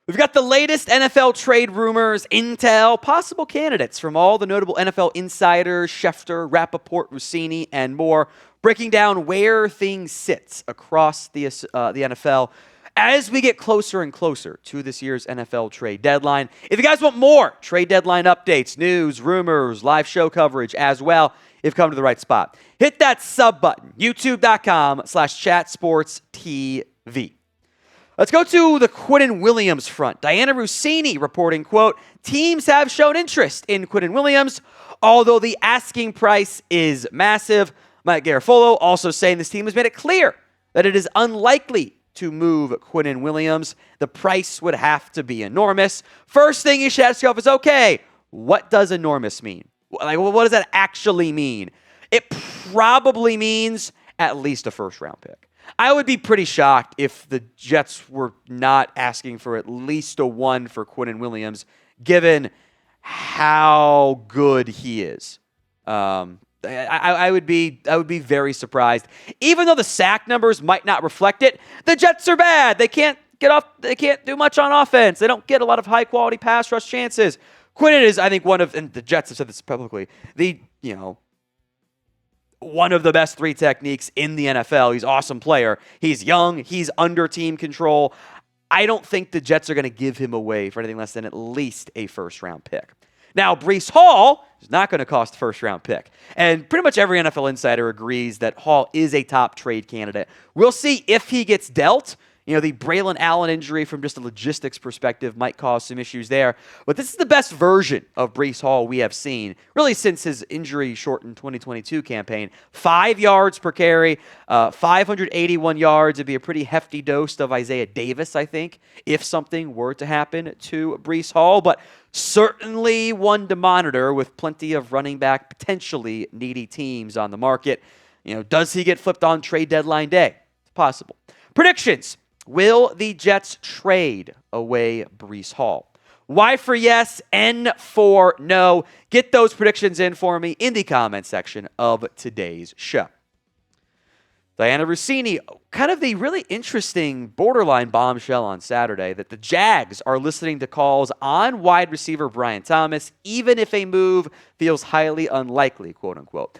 We've got the latest NFL trade rumors, intel, possible candidates from all the notable NFL insiders, Schefter, Rapoport, Russini, and more, breaking down where things sit across the NFL as we get closer and closer to this year's NFL trade deadline. If you guys want more trade deadline updates, news, rumors, live show coverage as well, you've come to the right spot. Hit that sub button, youtube.com/chatsportstv. Let's go to the Quinnen Williams front. Dianna Russini reporting, quote, teams have shown interest in Quinnen Williams, although the asking price is massive. Mike Garafolo also saying this team has made it clear that it is unlikely to move Quinnen Williams. The price would have to be enormous. First thing you should ask yourself is, okay, what does enormous mean? Like, what does that actually mean? It probably means at least a first-round pick. I would be pretty shocked if the Jets were not asking for at least a 1 for Quinnen Williams, given how good he is. I would be very surprised. Even though the sack numbers might not reflect it, the Jets are bad. They can't do much on offense. They don't get a lot of high-quality pass rush chances. Quinnen is, I think, and the Jets have said this publicly, one of the best 3 techniques in the NFL. He's an awesome player. He's young. He's under team control. I don't think the Jets are going to give him away for anything less than at least a first-round pick. Now, Breece Hall is not going to cost a first-round pick. And pretty much every NFL insider agrees that Hall is a top trade candidate. We'll see if he gets dealt. The Braylon Allen injury from just a logistics perspective might cause some issues there. But this is the best version of Breece Hall we have seen, really since his injury-shortened 2022 campaign. 5 yards per carry, 581 yards. It'd be a pretty hefty dose of Isaiah Davis, I think, if something were to happen to Breece Hall. But certainly one to monitor with plenty of running back, potentially needy teams on the market. Does he get flipped on trade deadline day? It's possible. Predictions. Will the Jets trade away Breece Hall? Y for yes, N for no. Get those predictions in for me in the comment section of today's show. Dianna Russini, kind of the really interesting borderline bombshell on Saturday that the Jags are listening to calls on wide receiver Brian Thomas, even if a move feels highly unlikely, quote unquote.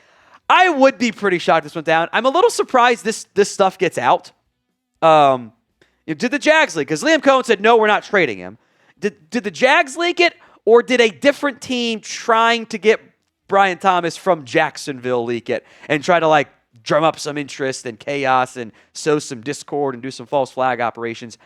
I would be pretty shocked this went down. I'm a little surprised this stuff gets out. Did the Jags leak? Because Liam Cohen said, no, we're not trading him. Did the Jags leak it, or did a different team trying to get Brian Thomas from Jacksonville leak it and try to drum up some interest and chaos and sow some discord and do some false flag operations?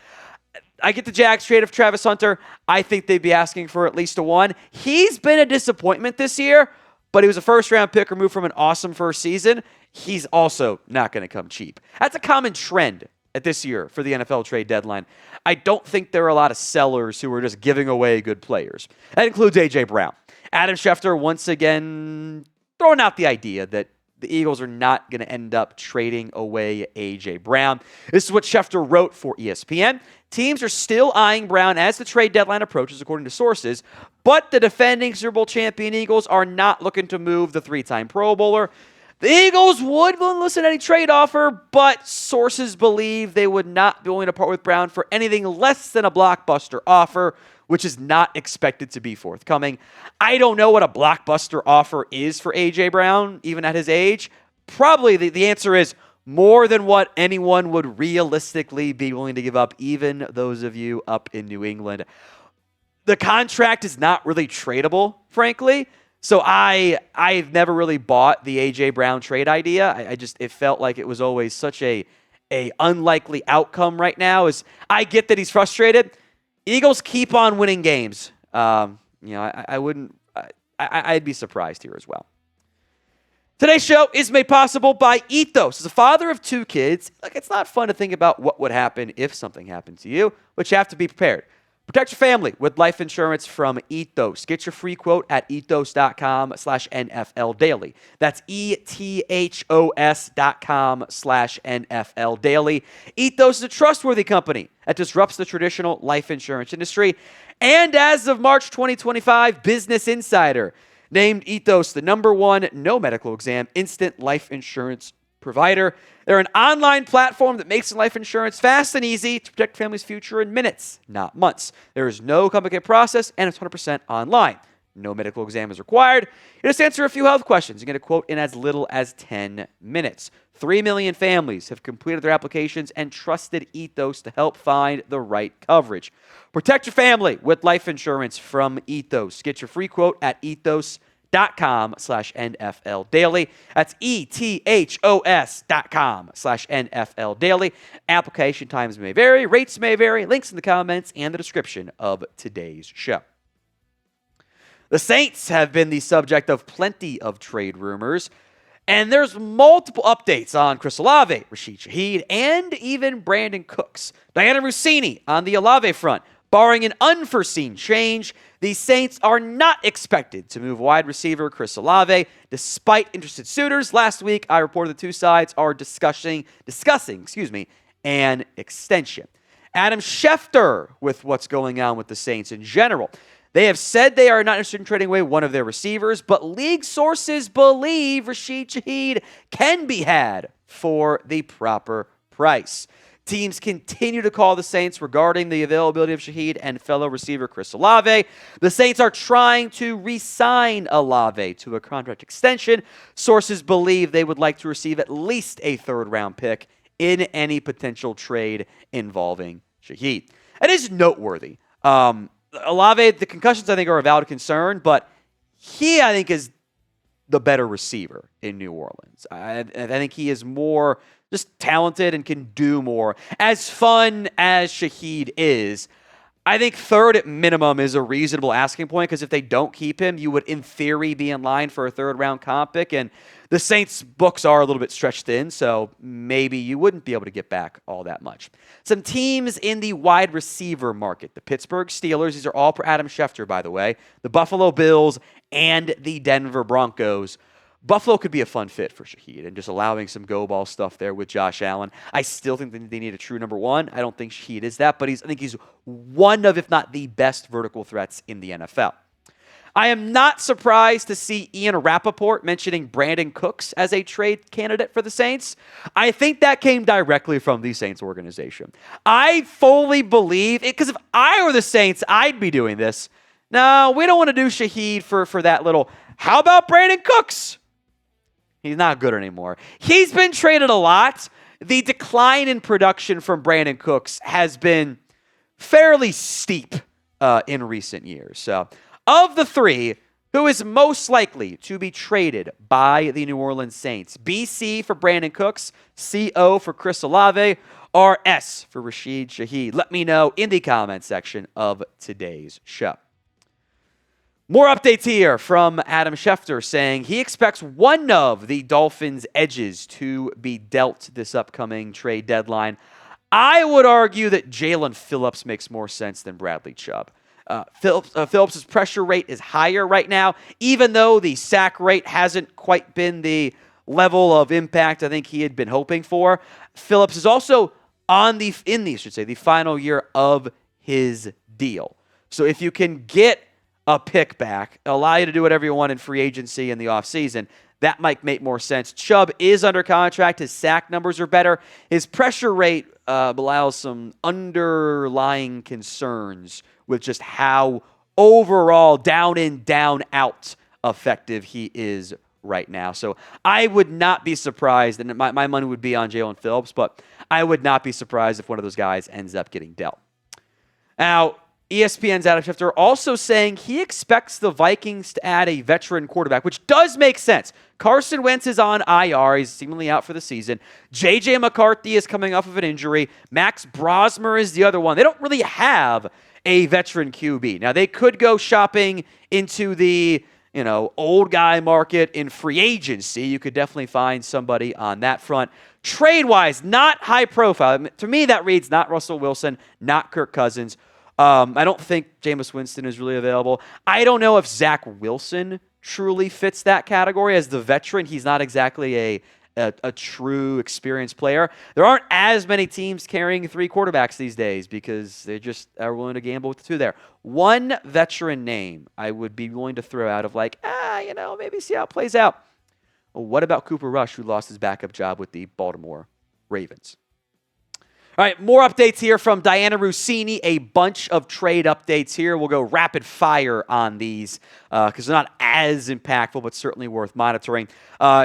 I get the Jags trade of Travis Hunter. I think they'd be asking for at least a 1. He's been a disappointment this year, but he was a first-round pick removed from an awesome first season. He's also not going to come cheap. That's a common trend at this year for the NFL trade deadline. I don't think there are a lot of sellers who are just giving away good players. That includes A.J. Brown. Adam Schefter once again throwing out the idea that the Eagles are not going to end up trading away A.J. Brown. This is what Schefter wrote for ESPN. Teams are still eyeing Brown as the trade deadline approaches, according to sources, but the defending Super Bowl champion Eagles are not looking to move the 3-time Pro Bowler. The Eagles would listen to any trade offer, but sources believe they would not be willing to part with Brown for anything less than a blockbuster offer, which is not expected to be forthcoming. I don't know what a blockbuster offer is for A.J. Brown, even at his age. Probably the answer is more than what anyone would realistically be willing to give up, even those of you up in New England. The contract is not really tradable, frankly. So I've never really bought the A.J. Brown trade idea. It felt like it was always such a unlikely outcome right now. I get that he's frustrated. Eagles keep on winning games. I'd be surprised here as well. Today's show is made possible by Ethos. As a father of 2 kids, it's not fun to think about what would happen if something happened to you, but you have to be prepared. Protect your family with life insurance from Ethos. Get your free quote at ethos.com/NFL daily. That's ethos.com/NFL daily. Ethos is a trustworthy company that disrupts the traditional life insurance industry. And as of March 2025, Business Insider named Ethos the #1 no medical exam instant life insurance provider. They're an online platform that makes life insurance fast and easy to protect family's future in minutes, not months. There is no complicated process, and it's 100% online. No medical exam is required. You just answer a few health questions. You get a quote in as little as 10 minutes. 3 million families have completed their applications and trusted Ethos to help find the right coverage. Protect your family with life insurance from Ethos. Get your free quote at ethos.com/NFL Daily. That's ETHOS.com/NFL Daily. Application times may vary, rates may vary. Links in the comments and the description of today's show. The Saints have been the subject of plenty of trade rumors, and there's multiple updates on Chris Olave, Rashid Shaheed, and even Brandin Cooks. Dianna Russini on the Olave front. Barring an unforeseen change, the Saints are not expected to move wide receiver Chris Olave, despite interested suitors. Last week, I reported the two sides are discussing an extension. Adam Schefter with what's going on with the Saints in general. They have said they are not interested in trading away one of their receivers, but league sources believe Rashid Shaheed can be had for the proper price. Teams continue to call the Saints regarding the availability of Shaheed and fellow receiver Chris Olave. The Saints are trying to re-sign Olave to a contract extension. Sources believe they would like to receive at least a third-round pick in any potential trade involving Shaheed. It is noteworthy. Olave, the concussions, I think, are a valid concern, but he, I think, is the better receiver in New Orleans. I think he is more just talented and can do more. As fun as Shaheed is, I think third at minimum is a reasonable asking point, because if they don't keep him, you would, in theory, be in line for a third-round comp pick, and the Saints' books are a little bit stretched thin, so maybe you wouldn't be able to get back all that much. Some teams in the wide receiver market: the Pittsburgh Steelers, these are all per Adam Schefter, by the way, the Buffalo Bills, and the Denver Broncos. Buffalo could be a fun fit for Shaheed, and just allowing some go-ball stuff there with Josh Allen. I still think they need a true number one. I don't think Shaheed is that, but I think he's one of, if not the best vertical threats in the NFL. I am not surprised to see Ian Rapoport mentioning Brandin Cooks as a trade candidate for the Saints. I think that came directly from the Saints organization. I fully believe it, because if I were the Saints, I'd be doing this. No, we don't want to do Shaheed for that little. How about Brandin Cooks? He's not good anymore. He's been traded a lot. The decline in production from Brandin Cooks has been fairly steep in recent years. So, of the three, who is most likely to be traded by the New Orleans Saints? BC for Brandin Cooks, CO for Chris Olave, or S for Rashid Shaheed? Let me know in the comment section of today's show. More updates here from Adam Schefter, saying he expects one of the Dolphins' edges to be dealt this upcoming trade deadline. I would argue that Jaelan Phillips makes more sense than Bradley Chubb. Phillips' pressure rate is higher right now, even though the sack rate hasn't quite been the level of impact I think he had been hoping for. Phillips is also the final year of his deal. So if you can get a pick back, allow you to do whatever you want in free agency in the offseason, that might make more sense. Chubb is under contract. His sack numbers are better. His pressure rate allows some underlying concerns with just how overall down in, down out effective he is right now. So I would not be surprised, and my money would be on Jaelan Phillips, but I would not be surprised if one of those guys ends up getting dealt. Now, ESPN's Adam Schefter also saying he expects the Vikings to add a veteran quarterback, which does make sense. Carson Wentz is on IR. He's seemingly out for the season. J.J. McCarthy is coming off of an injury. Max Brosmer is the other one. They don't really have a veteran QB. Now, they could go shopping into the old guy market in free agency. You could definitely find somebody on that front. Trade-wise, not high profile. To me, that reads not Russell Wilson, not Kirk Cousins. I don't think Jameis Winston is really available. I don't know if Zach Wilson truly fits that category as the veteran. He's not exactly a true experienced player. There aren't as many teams carrying three quarterbacks these days because they just are willing to gamble with the two there. One veteran name I would be willing to throw out of maybe see how it plays out. Well, what about Cooper Rush, who lost his backup job with the Baltimore Ravens? All right, more updates here from Dianna Russini. A bunch of trade updates here. We'll go rapid fire on these because they're not as impactful, but certainly worth monitoring.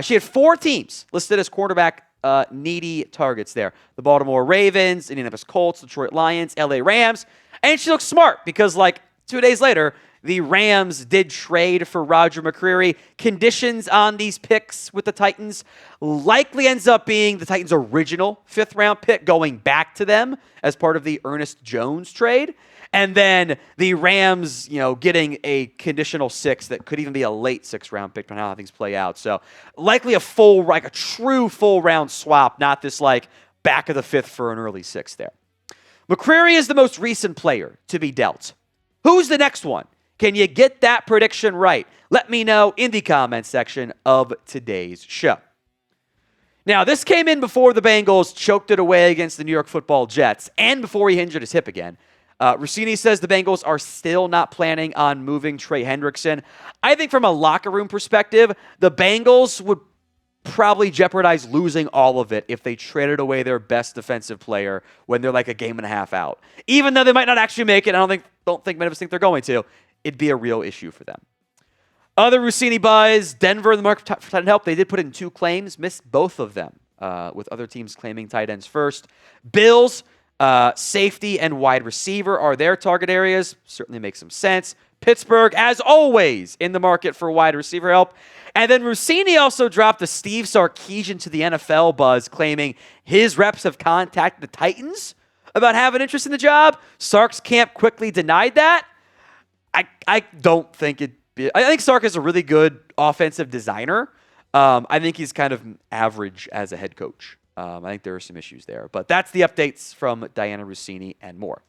She had 4 teams listed as quarterback needy targets there. The Baltimore Ravens, Indianapolis Colts, Detroit Lions, LA Rams. And she looks smart because, 2 days later, the Rams did trade for Roger McCreary. Conditions on these picks with the Titans likely ends up being the Titans' original 5th-round pick going back to them as part of the Ernest Jones trade. And then the Rams, getting a conditional 6 that could even be a late 6th-round pick on how things play out. So likely a true full-round swap, not this back of the 5th for an early 6th there. McCreary is the most recent player to be dealt. Who's the next one? Can you get that prediction right? Let me know in the comments section of today's show. Now, this came in before the Bengals choked it away against the New York Football Jets and before he injured his hip again. Russini says the Bengals are still not planning on moving Trey Hendrickson. I think from a locker room perspective, the Bengals would probably jeopardize losing all of it if they traded away their best defensive player when they're a game and a half out. Even though they might not actually make it, I don't think many of us think they're going to. It'd be a real issue for them. Other Russini buys, Denver in the market for tight end help. They did put in 2 claims, missed both of them, with other teams claiming tight ends first. Bills, safety and wide receiver are their target areas. Certainly makes some sense. Pittsburgh, as always, in the market for wide receiver help. And then Russini also dropped the Steve Sarkisian to the NFL buzz, claiming his reps have contacted the Titans about having interest in the job. Sark's camp quickly denied that. I don't think it. I think Sark is a really good offensive designer. I think he's kind of average as a head coach. I think there are some issues there. But that's the updates from Dianna Russini and more.